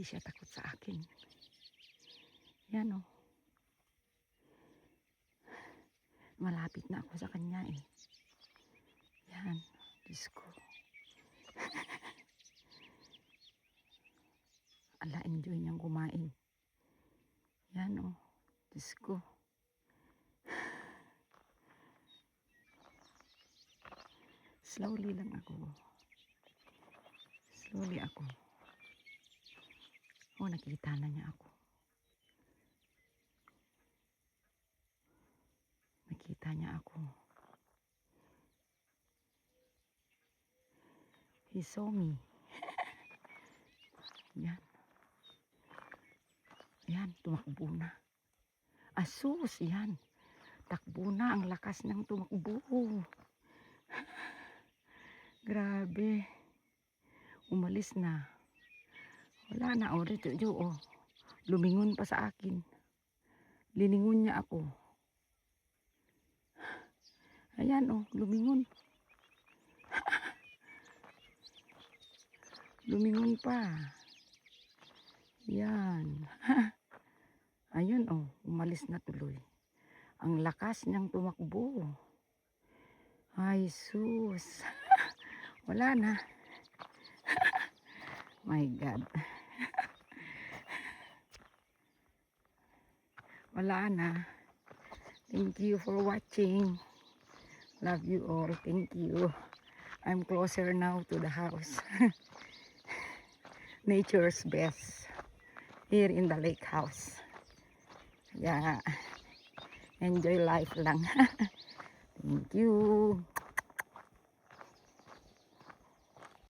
Hindi siya takot sa akin. Yan o. Malapit na ako sa kanya eh. Yan. Diyos ko. Ala, enjoy niyang kumain. Yan o. Diyos ko. Slowly lang ako. Slowly ako. Oh, nakita na niya ako. Nakita niya ako. He saw me. Yan. Yan, tumakbo na. Asus, yan. Takbo na, ang lakas ng tumakbo. Grabe. Umalis na. Wala na, o rito, oh. Lumingon pa sa akin. Liningon niya ako. Ayan, oh, lumingon. Lumingon pa. Yan. Ayun, oh, umalis na tuloy. Ang lakas niyang tumakbo. Ay, sus. Wala na. My God. Wala na. Thank you for watching. Love you all. Thank you. I'm closer now to the house. Nature's best. Here in the lake house. Yeah. Enjoy life lang. Thank you.